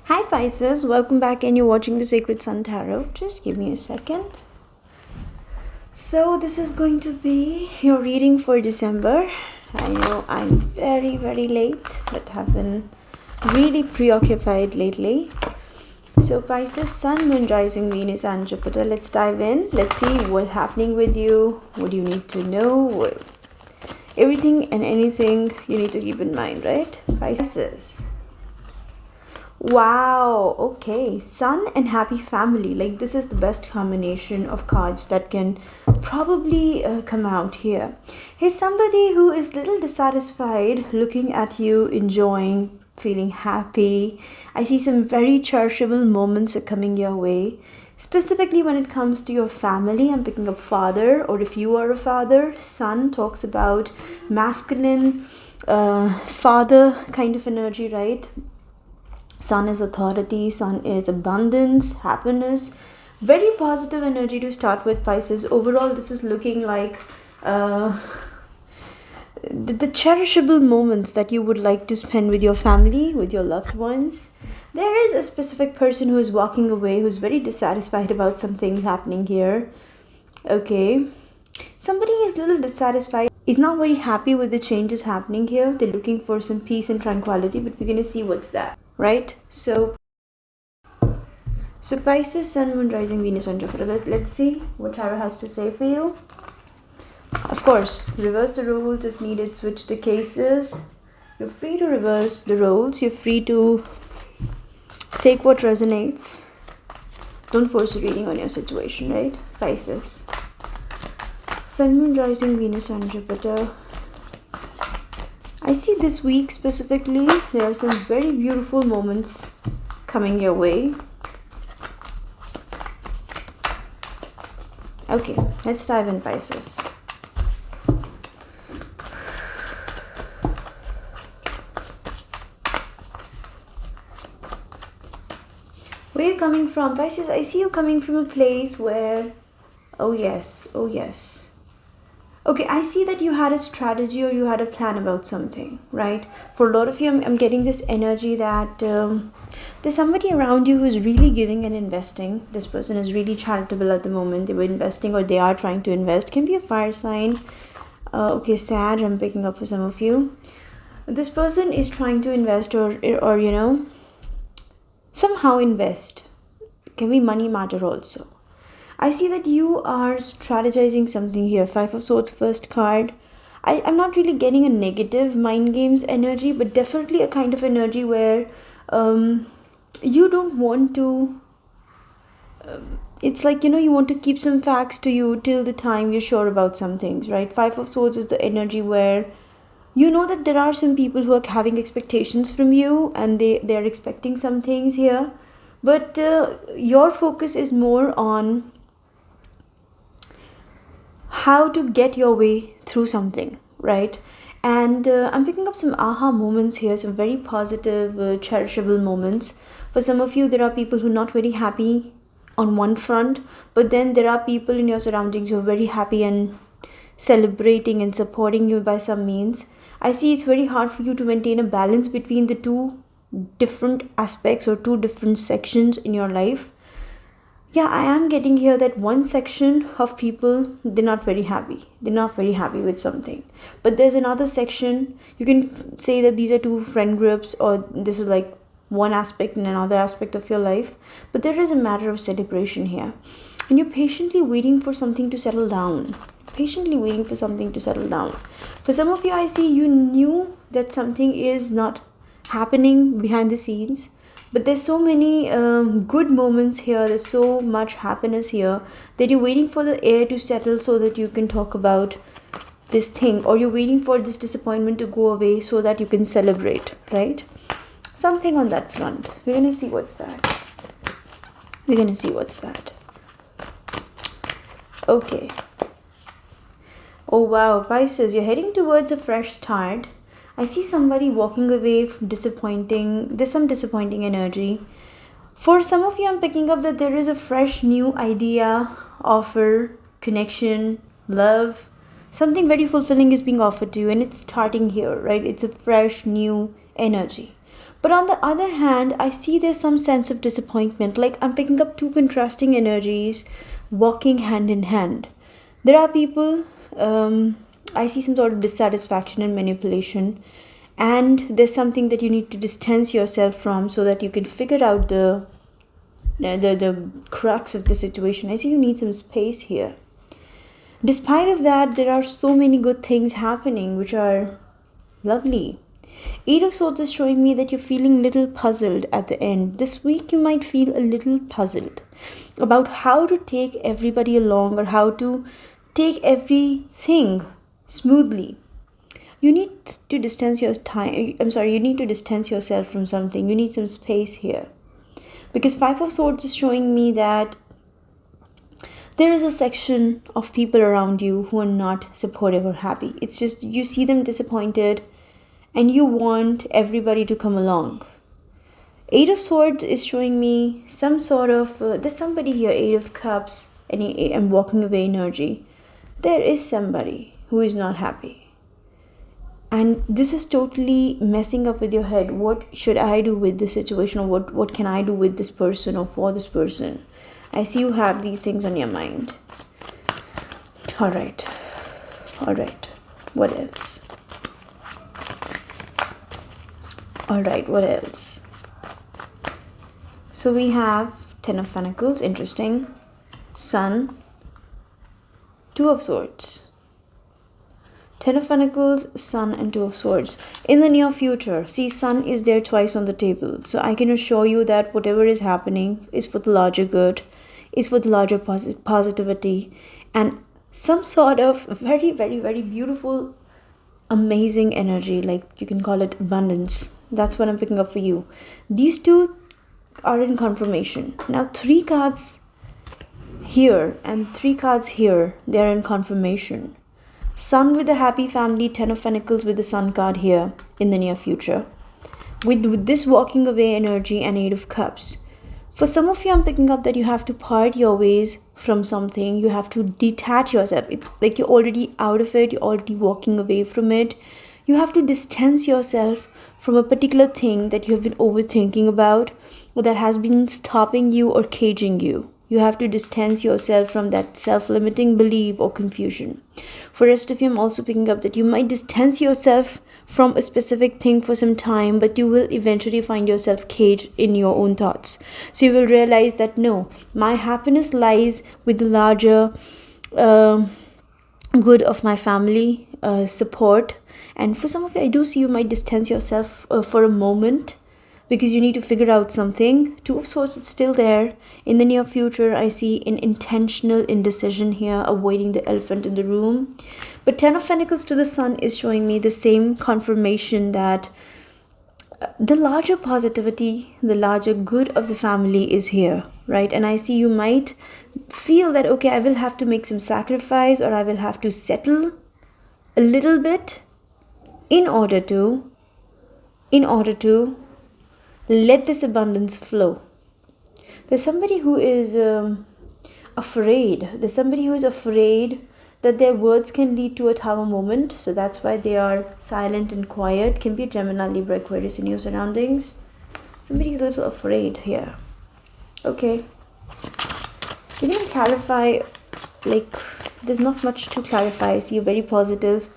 Hi Pisces, welcome back and you're watching the Sacred Sun Tarot. Just give me a second. So this is going to be your reading for December. I know I'm very late, but have been really preoccupied lately. So Pisces, Sun, Moon, Rising, Venus and Jupiter. Let's dive in. Let's see what's happening with you. What do you need to know? Everything and anything you need to keep in mind, right? Pisces. Wow, okay. Sun and happy family. Like, this is the best combination of cards that can probably come out here. He's somebody who is little dissatisfied, looking at you, enjoying, feeling happy. I see some very cherishable moments are coming your way. Specifically when it comes to your family, I'm picking up father, or if you are a father, Sun talks about masculine father kind of energy, right? Sun is authority, Sun is abundance, happiness. Very positive energy to start with, Pisces. Overall, this is looking like the cherishable moments that you would like to spend with your family, with your loved ones. There is a specific person who is walking away, who's very dissatisfied about some things happening here. Okay. Somebody is a little dissatisfied, is not very happy with the changes happening here. They're looking for some peace and tranquility, but we're going to see what's that, right? So Pisces, Sun, Moon, Rising, Venus and Jupiter. Let's see what Tarot has to say for you. Of course, reverse the roles if needed, switch the cases. You're free to reverse the roles. You're free to take what resonates. Don't force a reading on your situation, right? Pisces. Sun, Moon, Rising, Venus and Jupiter. I see this week specifically, there are some very beautiful moments coming your way. Okay, let's dive in, Pisces. Where are you coming from, Pisces? I see you coming from a place where, oh yes. Okay, I see that you had a strategy or you had a plan about something, right? For a lot of you, I'm getting this energy that there's somebody around you who's really giving and investing. This person is really charitable at the moment. They were investing or they are trying to invest. Can be a fire sign. Okay, Sag, I'm picking up for some of you. This person is trying to invest or somehow invest. Can be money matter also. I see that you are strategizing something here. Five of Swords, first card. I'm not really getting a negative mind games energy, but definitely a kind of energy where you don't want to... it's like, you want to keep some facts to you till the time you're sure about some things, right? Five of Swords is the energy where you know that there are some people who are having expectations from you and they're expecting some things here. But your focus is more on how to get your way through something, right? And I'm picking up some aha moments here, some very positive, cherishable moments. For some of you, there are people who are not very happy on one front, but then there are people in your surroundings who are very happy and celebrating and supporting you by some means. I see it's very hard for you to maintain a balance between the two different aspects or two different sections in your life. Yeah, I am getting here that one section of people, they're not very happy. They're not very happy with something. But there's another section, you can say that these are two friend groups or this is like one aspect and another aspect of your life. But there is a matter of celebration here. And you're patiently waiting for something to settle down. Patiently waiting for something to settle down. For some of you, I see you knew that something is not happening behind the scenes. But there's so many good moments here. There's so much happiness here that you're waiting for the air to settle so that you can talk about this thing. Or you're waiting for this disappointment to go away so that you can celebrate, right? Something on that front. We're going to see what's that. Okay. Oh wow, Pisces, you're heading towards a fresh start. I see somebody walking away from there's some disappointing energy. For some of you, I'm picking up that there is a fresh new idea, offer, connection, love. Something very fulfilling is being offered to you and it's starting here, right? It's a fresh new energy. But on the other hand, I see there's some sense of disappointment. Like I'm picking up two contrasting energies walking hand in hand. There are people, I see some sort of dissatisfaction and manipulation, and there's something that you need to distance yourself from so that you can figure out the crux of the situation. I see you need some space here. Despite of that, there are so many good things happening which are lovely. Eight of Swords is showing me that you're feeling a little puzzled at the end. This week you might feel a little puzzled about how to take everybody along or how to take everything smoothly. You need to distance you need to distance yourself from something. You need some space here. Because Five of Swords is showing me that there is a section of people around you who are not supportive or happy. It's just you see them disappointed and you want everybody to come along. Eight of Swords is showing me some sort of, there's somebody here, Eight of Cups, and walking away energy. There is somebody who is not happy. And this is totally messing up with your head. What should I do with this situation, or what can I do with this person or for this person? I see you have these things on your mind. All right. What else? What else? So we have Ten of Pentacles, interesting. Sun, Two of Swords. Ten of Pentacles, Sun, and Two of Swords. In the near future, see, Sun is there twice on the table. So I can assure you that whatever is happening is for the larger good, is for the larger positivity, and some sort of very, very, very beautiful, amazing energy. Like you can call it abundance. That's what I'm picking up for you. These two are in confirmation. Now 3 cards here and 3 cards here, they're in confirmation. Sun with the happy family, Ten of Pentacles with the Sun card here in the near future. With this walking away energy and Eight of Cups. For some of you, I'm picking up that you have to part your ways from something. You have to detach yourself. It's like you're already out of it. You're already walking away from it. You have to distance yourself from a particular thing that you have been overthinking about, or that has been stopping you or caging you. You have to distance yourself from that self-limiting belief or confusion. For rest of you, I'm also picking up that you might distance yourself from a specific thing for some time, but you will eventually find yourself caged in your own thoughts. So you will realize that no, my happiness lies with the larger good of my family, support. And for some of you, I do see you might distance yourself for a moment, because you need to figure out something. Two of Swords is still there. In the near future, I see an intentional indecision here, avoiding the elephant in the room. But Ten of Pentacles to the Sun is showing me the same confirmation that the larger positivity, the larger good of the family is here, right? And I see you might feel that, okay, I will have to make some sacrifice, or I will have to settle a little bit in order to let this abundance flow. There's somebody who is afraid. There's somebody who is afraid that their words can lead to a tower moment. So that's why they are silent and quiet. Can be a Gemini, Libra, Aquarius in your surroundings. Somebody's a little afraid here. Okay. You can clarify, like, there's not much to clarify. I see a very positive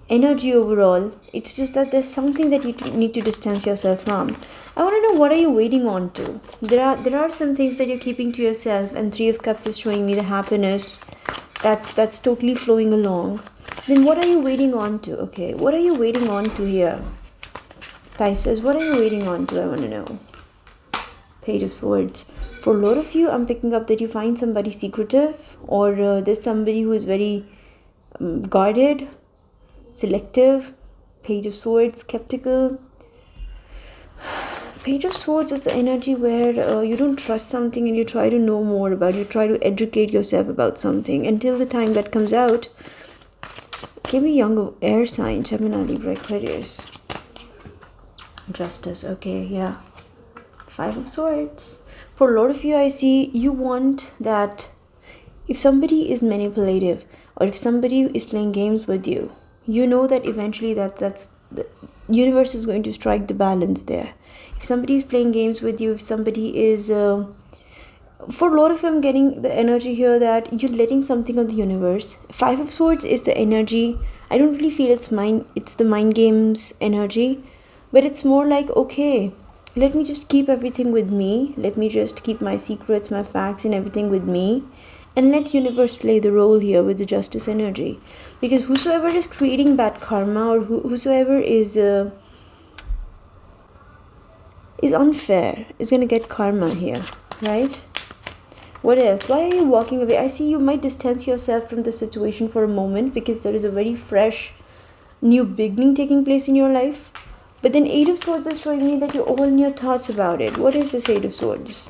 energy overall. It's just that there's something that you need to distance yourself from. I want to know, what are you waiting on to? There are some things that you're keeping to yourself, and Three of Cups is showing me the happiness that's totally flowing along. Then what are you waiting on to? Okay, what are you waiting on to here? Pisces, what are you waiting on to? I want to know. Page of Swords. For a lot of you, I'm picking up that you find somebody secretive, or there's somebody who is very guarded, selective. Page of Swords, skeptical. Page of Swords is the energy where you don't trust something and you try to know more about it. You try to educate yourself about something until the time that comes out. Give me younger air sign, Gemini, Libra, Aquarius. Justice, okay, yeah. Five of Swords. For a lot of you, I see you want that if somebody is manipulative, or if somebody is playing games with you, you know that eventually that's universe is going to strike the balance there. If somebody is playing games with you, if somebody is for a lot of you, I'm getting the energy here that you're letting something on the universe. Five of Swords is the energy. I don't really feel it's the mind games energy, but it's more like, okay, let me just keep everything with me. Let me just keep my secrets, my facts, and everything with me, and let universe play the role here with the Justice energy. Because whosoever is creating bad karma, or whosoever is unfair, is gonna get karma here, right? What else? Why are you walking away? I see you might distance yourself from the situation for a moment because there is a very fresh new beginning taking place in your life. But then Eight of Swords is showing me that you're all in your thoughts about it. What is this Eight of Swords?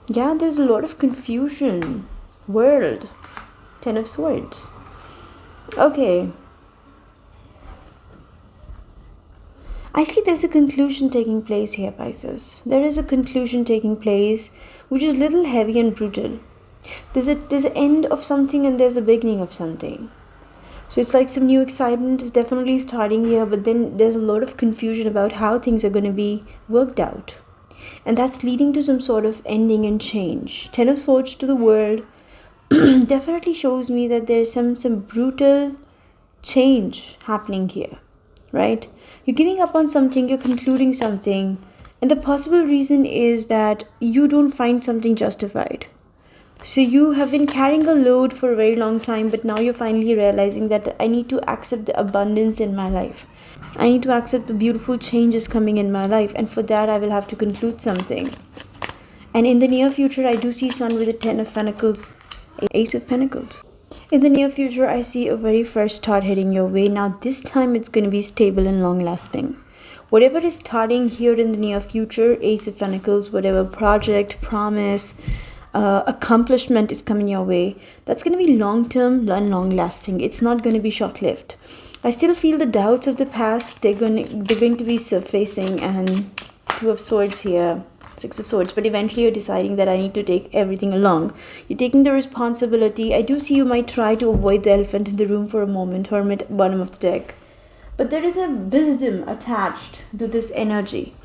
Yeah, there's a lot of confusion. World. Ten of Swords. Okay. I see there's a conclusion taking place here, Pisces. There is a conclusion taking place which is a little heavy and brutal. There's an end of something and there's a beginning of something. So it's like some new excitement is definitely starting here, but then there's a lot of confusion about how things are going to be worked out. And that's leading to some sort of ending and change. Ten of Swords to the world definitely shows me that there's some brutal change happening here, right? You're giving up on something, you're concluding something, and the possible reason is that you don't find something justified. So you have been carrying a load for a very long time, but now you're finally realizing that I need to accept the abundance in my life. I need to accept the beautiful changes coming in my life, and for that I will have to conclude something. And in the near future, I do see Sun with the Ten of Pentacles, Ace of Pentacles. In the near future, I see a very fresh start heading your way. Now this time it's going to be stable and long lasting. Whatever is starting here in the near future, Ace of Pentacles, whatever project, promise, accomplishment is coming your way, that's going to be long-term and long-lasting. It's not going to be short-lived. I still feel the doubts of the past, they're going to be surfacing, and Two of Swords here, Six of Swords, but eventually you're deciding that I need to take everything along. You're taking the responsibility. I do see you might try to avoid the elephant in the room for a moment, Hermit, bottom of the deck. But there is a wisdom attached to this energy.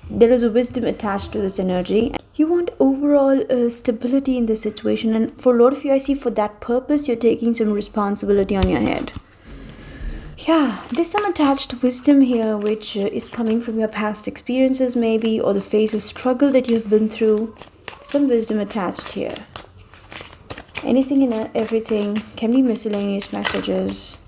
There is a wisdom attached to this energy. You want overall stability in this situation, and for a lot of you, I see for that purpose, you're taking some responsibility on your head. Yeah, there's some attached wisdom here which is coming from your past experiences maybe, or the phase of struggle that you've been through. Some wisdom attached here. Anything and everything can be miscellaneous messages.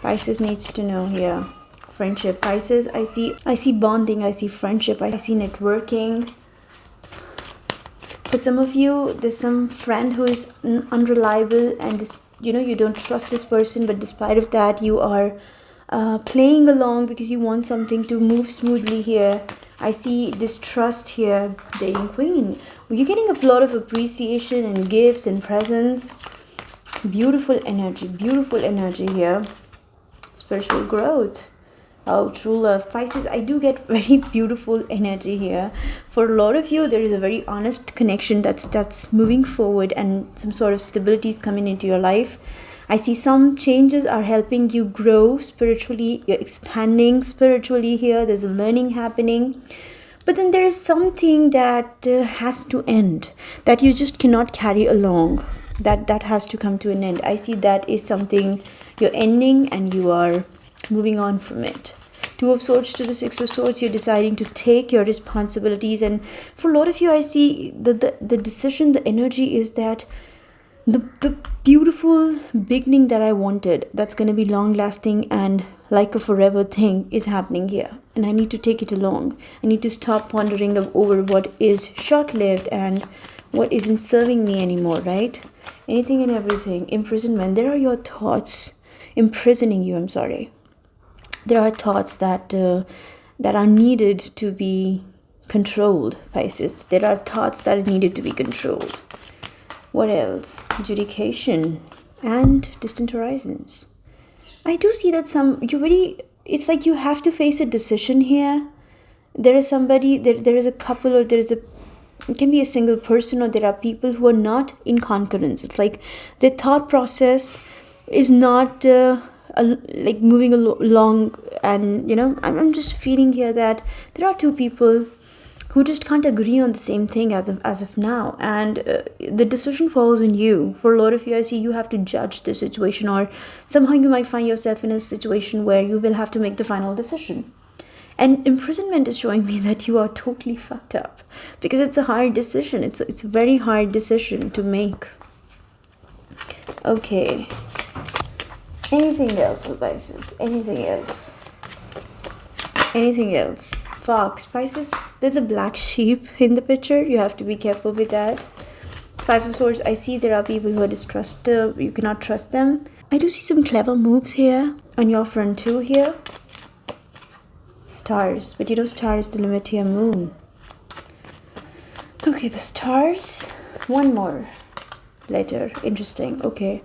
Pisces needs to know here. Friendship. Pisces, I see bonding, I see friendship, I see networking. For some of you, there's some friend who is unreliable, and this, you don't trust this person, but despite of that, you are playing along because you want something to move smoothly here. I see distrust here. Dating Queen. You're getting a lot of appreciation and gifts and presents. Beautiful energy here. Spiritual growth. Oh, true love. Pisces, I do get very beautiful energy here. For a lot of you, there is a very honest connection that's moving forward, and some sort of stability is coming into your life. I see some changes are helping you grow spiritually. You're expanding spiritually here. There's a learning happening. But then there is something that has to end, that you just cannot carry along. That has to come to an end. I see that is something you're ending and you are moving on from it. Two of Swords to the Six of Swords, you're deciding to take your responsibilities. And for a lot of you, I see the decision, the energy is that the beautiful beginning that I wanted, that's going to be long lasting and like a forever thing, is happening here. And I need to take it along. I need to stop pondering over what is short lived and what isn't serving me anymore, right? Anything and everything. Imprisonment. There are your thoughts imprisoning you. I'm sorry. There are thoughts that are needed to be controlled, Pisces. There are thoughts that are needed to be controlled. What else? Adjudication and distant horizons. I do see that it's like you have to face a decision here. There is somebody, there is a couple, or it can be a single person, or there are people who are not in concurrence. It's like their thought process is not like moving along. And I'm just feeling here that there are two people who just can't agree on the same thing as of now, and the decision falls on you. For a lot of you, I see you have to judge the situation, or somehow you might find yourself in a situation where you will have to make the final decision. And imprisonment is showing me that you are totally fucked up, because it's a hard decision. It's a very hard decision to make. Okay. Anything else for Pisces? Anything else? Anything else? Fox. Pisces, there's a black sheep in the picture. You have to be careful with that. Five of Swords, I see there are people who are distrusted. You cannot trust them. I do see some clever moves here on your front too here. Stars. But star is the limit to your moon. Okay, the stars. One more letter. Interesting. Okay.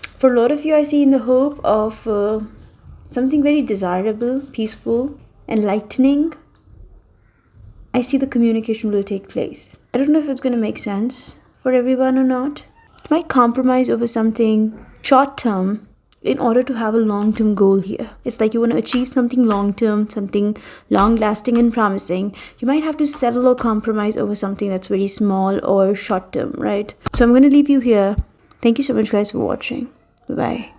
For a lot of you, I see in the hope of something very desirable, peaceful, enlightening. I see the communication will take place. I don't know if it's going to make sense for everyone or not. You might compromise over something short term in order to have a long term goal here. It's like you want to achieve something long term, something long lasting and promising. You might have to settle or compromise over something that's very small or short term, right? So I'm going to leave you here. Thank you so much, guys, for watching. Bye-bye.